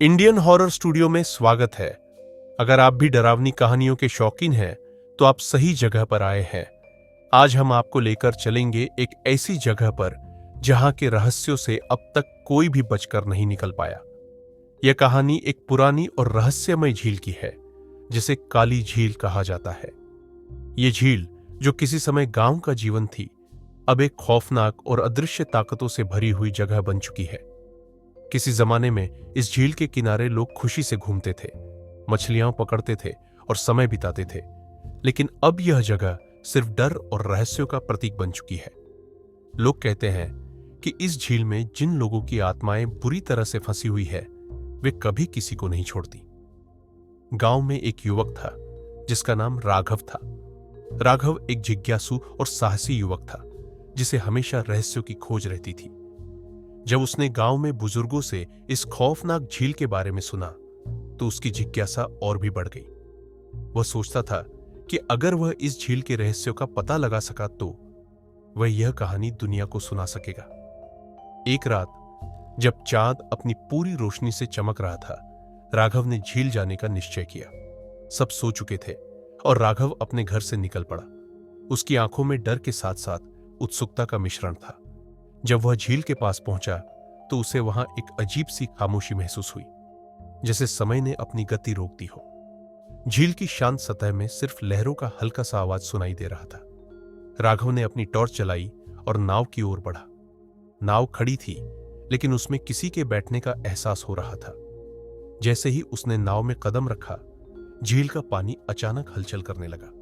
Indian horror studio में स्वागत है। अगर आप भी डरावनी कहानियों के शौकीन हैं तो आप सही जगह पर आए हैं। आज हम आपको लेकर चलेंगे एक ऐसी जगह पर जहां के रहस्यों से अब तक कोई भी बचकर नहीं निकल पाया। यह कहानी एक पुरानी और रहस्यमय झील की है जिसे काली झील कहा जाता है। यह झील जो किसी समय गांव का जीवन थी, अब एक खौफनाक और अदृश्य ताकतों से भरी हुई जगह बन चुकी है। किसी जमाने में इस झील के किनारे लोग खुशी से घूमते थे, मछलियां पकड़ते थे और समय बिताते थे, लेकिन अब यह जगह सिर्फ डर और रहस्यों का प्रतीक बन चुकी है। लोग कहते हैं कि इस झील में जिन लोगों की आत्माएं बुरी तरह से फंसी हुई है वे कभी किसी को नहीं छोड़ती। गांव में एक युवक था जिसका नाम राघव था। राघव एक जिज्ञासु और साहसी युवक था जिसे हमेशा रहस्यों की खोज रहती थी। जब उसने गांव में बुजुर्गों से इस खौफनाक झील के बारे में सुना तो उसकी जिज्ञासा और भी बढ़ गई। वह सोचता था कि अगर वह इस झील के रहस्यों का पता लगा सका तो वह यह कहानी दुनिया को सुना सकेगा। एक रात जब चांद अपनी पूरी रोशनी से चमक रहा था, राघव ने झील जाने का निश्चय किया। सब सो चुके थे और राघव अपने घर से निकल पड़ा। उसकी आंखों में डर के साथ साथ उत्सुकता का मिश्रण था। जब वह झील के पास पहुंचा तो उसे वहां एक अजीब सी खामोशी महसूस हुई, जैसे समय ने अपनी गति रोक दी हो। झील की शांत सतह में सिर्फ लहरों का हल्का सा आवाज सुनाई दे रहा था। राघव ने अपनी टॉर्च चलाई और नाव की ओर बढ़ा। नाव खड़ी थी, लेकिन उसमें किसी के बैठने का एहसास हो रहा था। जैसे ही उसने नाव में कदम रखा, झील का पानी अचानक हलचल करने लगा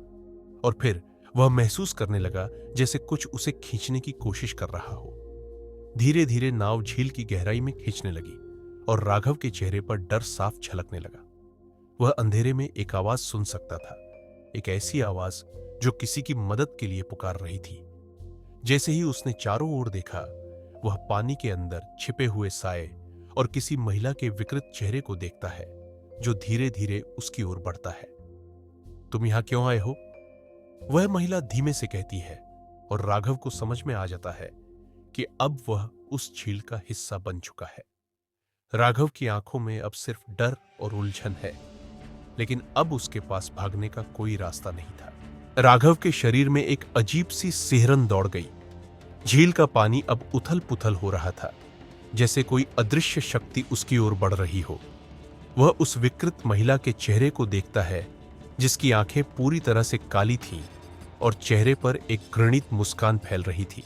और फिर वह महसूस करने लगा जैसे कुछ उसे खींचने की कोशिश कर रहा हो। धीरे धीरे नाव झील की गहराई में खींचने लगी और राघव के चेहरे पर डर साफ झलकने लगा। वह अंधेरे में एक आवाज सुन सकता था, एक ऐसी आवाज जो किसी की मदद के लिए पुकार रही थी। जैसे ही उसने चारों ओर देखा, वह पानी के अंदर छिपे हुए साए और किसी महिला के विकृत चेहरे को देखता है जो धीरे धीरे उसकी ओर बढ़ता है। तुम यहां क्यों आए हो? वह महिला धीमे से कहती है और राघव को समझ में आ जाता है कि अब वह उस झील का हिस्सा बन चुका है। राघव की आंखों में अब सिर्फ डर और उलझन है, लेकिन अब उसके पास भागने का कोई रास्ता नहीं था। राघव के शरीर में एक अजीब सी सिहरन दौड़ गई। झील का पानी अब उथल पुथल हो रहा था, जैसे कोई अदृश्य शक्ति उसकी ओर बढ़ रही हो। वह उस विकृत महिला के चेहरे को देखता है जिसकी आंखें पूरी तरह से काली थीं और चेहरे पर एक घृणित मुस्कान फैल रही थी।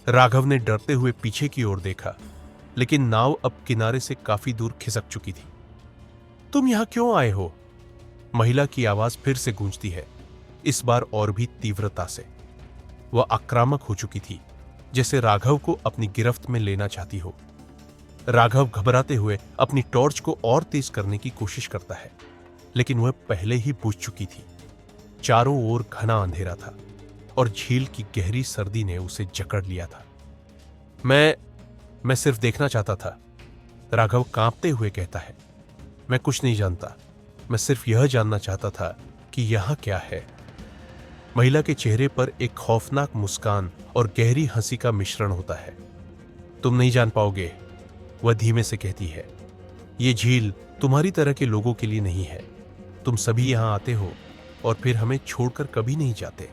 राघव ने डरते हुए पीछे की ओर देखा, लेकिन नाव अब किनारे से काफी दूर खिसक चुकी थी। तुम यहां क्यों आए हो? महिला की आवाज फिर से गूंजती है, इस बार और भी तीव्रता से। वह आक्रामक हो चुकी थी, जैसे राघव को अपनी गिरफ्त में लेना चाहती हो। राघव घबराते हुए अपनी टॉर्च को और तेज करने की कोशिश करता है, लेकिन वह पहले ही बुझ चुकी थी। चारों ओर घना अंधेरा था और झील की गहरी सर्दी ने उसे जकड़ लिया था। मैं सिर्फ देखना चाहता था, राघव कांपते हुए कहता है। मैं कुछ नहीं जानता, मैं सिर्फ यह जानना चाहता था कि यहां क्या है। महिला के चेहरे पर एक खौफनाक मुस्कान और गहरी हंसी का मिश्रण होता है। तुम नहीं जान पाओगे, वह धीमे से कहती है। यह झील तुम्हारी तरह के लोगों के लिए नहीं है। तुम सभी यहां आते हो और फिर हमें छोड़कर कभी नहीं जाते।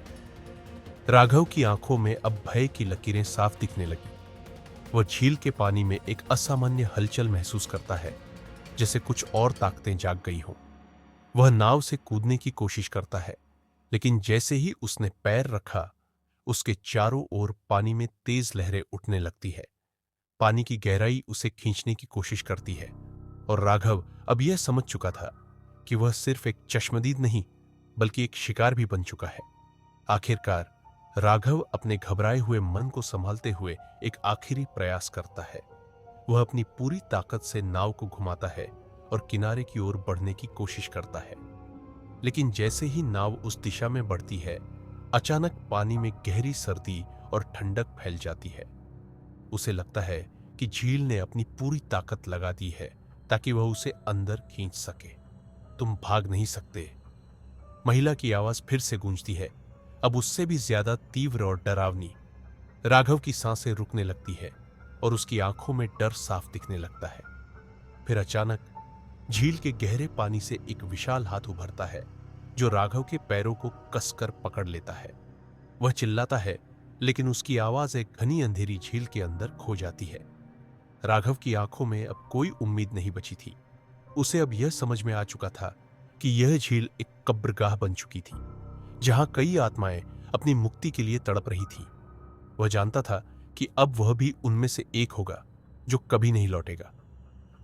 राघव की आंखों में अब भय की लकीरें साफ दिखने लगी। वह झील के पानी में एक असामान्य हलचल महसूस करता है, जैसे कुछ और ताकतें जाग गई हों। वह नाव से कूदने की कोशिश करता है, लेकिन जैसे ही उसने पैर रखा, उसके चारों ओर पानी में तेज लहरें उठने लगती है। पानी की गहराई उसे खींचने की कोशिश करती है और राघव अब यह समझ चुका था कि वह सिर्फ एक चश्मदीद नहीं बल्कि एक शिकार भी बन चुका है। आखिरकार राघव अपने घबराए हुए मन को संभालते हुए एक आखिरी प्रयास करता है। वह अपनी पूरी ताकत से नाव को घुमाता है और किनारे की ओर बढ़ने की कोशिश करता है, लेकिन जैसे ही नाव उस दिशा में बढ़ती है, अचानक पानी में गहरी सर्दी और ठंडक फैल जाती है। उसे लगता है कि झील ने अपनी पूरी ताकत लगा दी है ताकि वह उसे अंदर खींच सके। तुम भाग नहीं सकते, महिला की आवाज फिर से गूंजती है, अब उससे भी ज्यादा तीव्र और डरावनी। राघव की सांसें रुकने लगती है और उसकी आंखों में डर साफ दिखने लगता है। फिर अचानक झील के गहरे पानी से एक विशाल हाथ उभरता है जो राघव के पैरों को कसकर पकड़ लेता है। वह चिल्लाता है, लेकिन उसकी आवाज एक घनी अंधेरी झील के अंदर खो जाती है। राघव की आंखों में अब कोई उम्मीद नहीं बची थी। उसे अब यह समझ में आ चुका था कि यह झील एक कब्रगाह बन चुकी थी, जहां कई आत्माएं अपनी मुक्ति के लिए तड़प रही थी। वह जानता था कि अब वह भी उनमें से एक होगा जो कभी नहीं लौटेगा।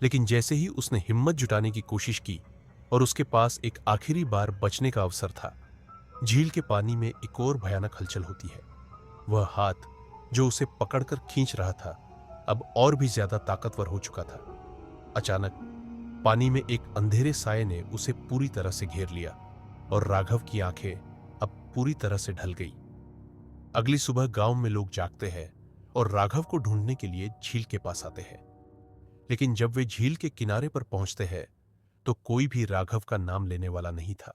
लेकिन जैसे ही उसने हिम्मत जुटाने की कोशिश की और उसके पास एक आखिरी बार बचने का अवसर था, झील के पानी में एक और भयानक हलचल होती है। वह हाथ जो उसे पकड़कर खींच रहा था अब और भी ज्यादा ताकतवर हो चुका था। अचानक पानी में एक अंधेरे साये ने उसे पूरी तरह से घेर लिया और राघव की आंखें अब पूरी तरह से ढल गई। अगली सुबह गांव में लोग जागते हैं और राघव को ढूंढने के लिए झील के पास आते हैं। लेकिन जब वे झील के किनारे पर पहुंचते हैं तो कोई भी राघव का नाम लेने वाला नहीं था।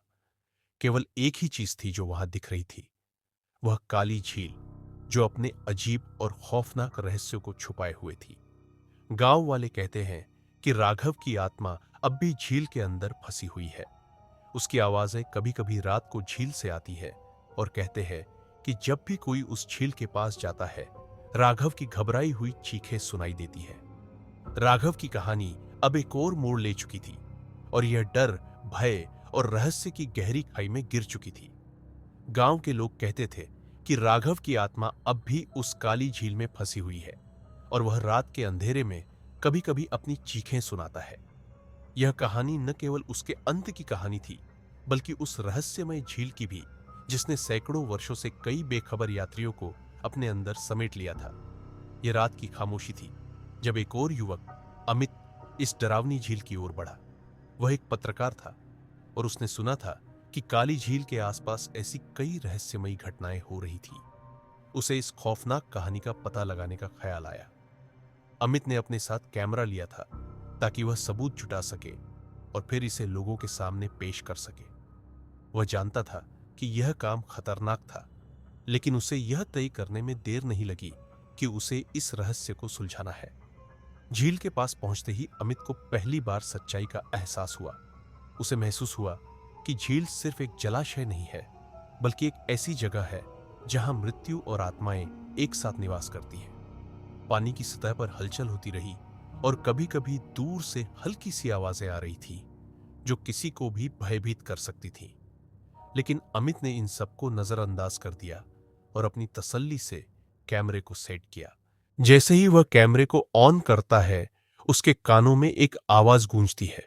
केवल एक ही चीज थी जो वहां दिख रही थी, वह काली झील जो अपने अजीब और खौफनाक रहस्यों को छुपाए हुए थी। गांव वाले कहते हैं कि राघव की आत्मा अब भी झील के अंदर फंसी हुई है। उसकी आवाजें कभी कभी रात को झील से आती है और कहते हैं कि जब भी कोई उस झील के पास जाता है, राघव की घबराई हुई चीखें सुनाई देती है। राघव की कहानी अब एक और मोड़ ले चुकी थी और यह डर, भय और रहस्य की गहरी खाई में गिर चुकी थी। गांव के लोग कहते थे कि राघव की आत्मा अब भी उस काली झील में फंसी हुई है और वह रात के अंधेरे में कभी कभी अपनी चीखें सुनाता है। यह कहानी न केवल उसके अंत की कहानी थी, बल्कि उस रहस्यमय झील की भी, जिसने सैकड़ों वर्षों से कई बेखबर यात्रियों को अपने अंदर समेट लिया था। यह रात की खामोशी थी जब एक और युवक, अमित, इस डरावनी झील की ओर बढ़ा। वह एक पत्रकार था और उसने सुना था कि काली झील के आसपास ऐसी कई रहस्यमयी घटनाएं हो रही थी। उसे इस खौफनाक कहानी का पता लगाने का ख्याल आया। अमित ने अपने साथ कैमरा लिया था ताकि वह सबूत जुटा सके और फिर इसे लोगों के सामने पेश कर सके। वह जानता था कि यह काम खतरनाक था, लेकिन उसे यह तय करने में देर नहीं लगी कि उसे इस रहस्य को सुलझाना है। झील के पास पहुंचते ही अमित को पहली बार सच्चाई का एहसास हुआ। उसे महसूस हुआ कि झील सिर्फ एक जलाशय नहीं है, बल्कि एक ऐसी जगह है जहां मृत्यु और आत्माएं एक साथ निवास करती हैं। पानी की सतह पर हलचल होती रही और कभी कभी दूर से हल्की सी आवाजें आ रही थी जो किसी को भी भयभीत कर सकती थी। लेकिन अमित ने इन सबको नजरअंदाज कर दिया और अपनी तसल्ली से कैमरे को सेट किया। जैसे ही वह कैमरे को ऑन करता है, उसके कानों में एक आवाज गूंजती है।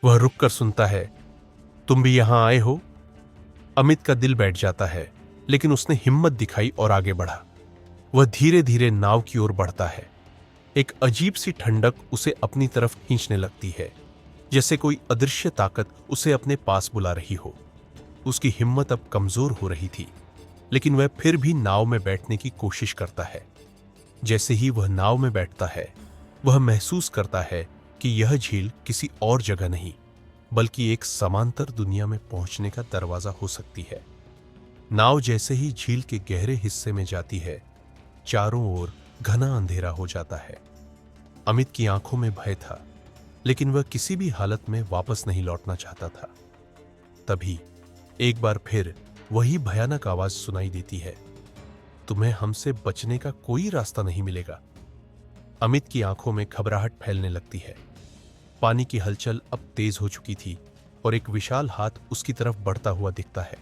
वह रुककर सुनता है, तुम भी यहां आए हो? अमित का दिल बैठ जाता है, लेकिन उसने हिम्मत दिखाई और आगे बढ़ा। वह धीरे धीरे नाव की ओर बढ़ता है। एक अजीब सी ठंडक उसे अपनी तरफ खींचने लगती है, जैसे कोई अदृश्य ताकत उसे अपने पास बुला रही हो। उसकी हिम्मत अब कमजोर हो रही थी, लेकिन वह फिर भी नाव में बैठने की कोशिश करता है। जैसे ही वह नाव में बैठता है, वह महसूस करता है कि यह झील किसी और जगह नहीं, बल्कि एक समांतर दुनिया में पहुंचने का दरवाजा हो सकती है। नाव जैसे ही झील के गहरे हिस्से में जाती है, चारों ओर घना अंधेरा हो जाता है। अमित की आंखों में भय था, लेकिन वह किसी भी हालत में वापस नहीं लौटना चाहता था। तभी एक बार फिर वही भयानक आवाज सुनाई देती है, तुम्हें हमसे बचने का कोई रास्ता नहीं मिलेगा। अमित की आंखों में घबराहट फैलने लगती है। पानी की हलचल अब तेज हो चुकी थी और एक विशाल हाथ उसकी तरफ बढ़ता हुआ दिखता है।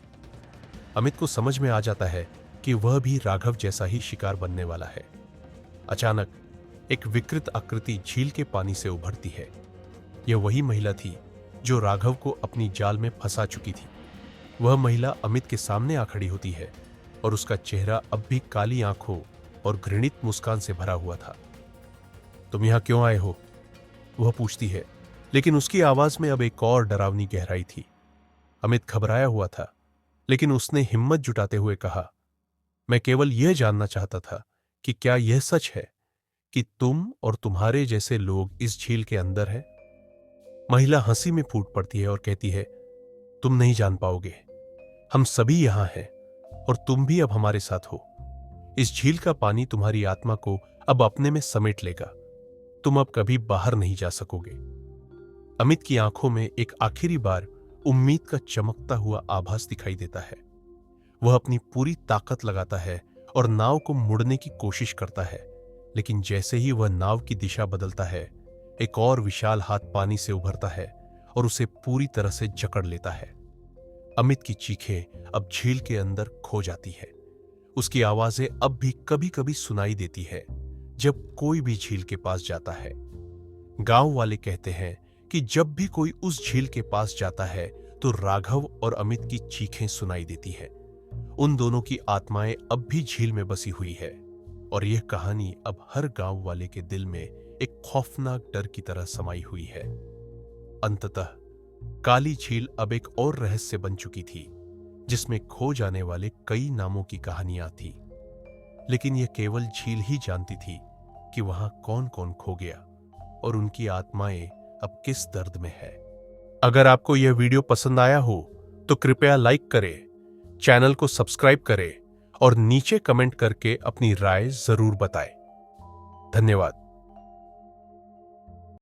अमित को समझ में आ जाता है कि वह भी राघव जैसा ही शिकार बनने वाला है। अचानक एक विकृत आकृति झील के पानी से उभरती है। यह वही महिला थी जो राघव को अपनी जाल में फंसा चुकी थी। वह महिला अमित के सामने आ खड़ी होती है और उसका चेहरा अब भी काली आंखों और घृणित मुस्कान से भरा हुआ था। तुम यहां क्यों आए हो? वह पूछती है, लेकिन उसकी आवाज में अब एक और डरावनी गहराई थी। अमित घबराया हुआ था, लेकिन उसने हिम्मत जुटाते हुए कहा, मैं केवल यह जानना चाहता था कि क्या यह सच है कि तुम और तुम्हारे जैसे लोग इस झील के अंदर हैं? महिला हंसी में फूट पड़ती है और कहती है, तुम नहीं जान पाओगे। हम सभी यहां हैं और तुम भी अब हमारे साथ हो। इस झील का पानी तुम्हारी आत्मा को अब अपने में समेट लेगा। तुम अब कभी बाहर नहीं जा सकोगे। अमित की आंखों में एक आखिरी बार उम्मीद का चमकता हुआ आभास दिखाई देता है। वह अपनी पूरी ताकत लगाता है और नाव को मुड़ने की कोशिश करता है, लेकिन जैसे ही वह नाव की दिशा बदलता है, एक और विशाल हाथ पानी से उभरता है और उसे पूरी तरह से जकड़ लेता है। अमित की चीखें अब झील के अंदर खो जाती है। उसकी आवाजें अब भी कभी कभी सुनाई देती है जब कोई भी झील के पास जाता है। गांव वाले कहते हैं कि जब भी कोई उस झील के पास जाता है तो राघव और अमित की चीखें सुनाई देती है। उन दोनों की आत्माएं अब भी झील में बसी हुई है और यह कहानी अब हर गांव वाले के दिल में एक खौफनाक डर की तरह समाई हुई है। अंततः काली झील अब एक और रहस्य बन चुकी थी, जिसमें खो जाने वाले कई नामों की कहानियां थी, लेकिन यह केवल झील ही जानती थी कि वहां कौन कौन खो गया और उनकी आत्माएं अब किस दर्द में है। अगर आपको यह वीडियो पसंद आया हो तो कृपया लाइक करें, चैनल को सब्सक्राइब करें और नीचे कमेंट करके अपनी राय जरूर बताएं। धन्यवाद।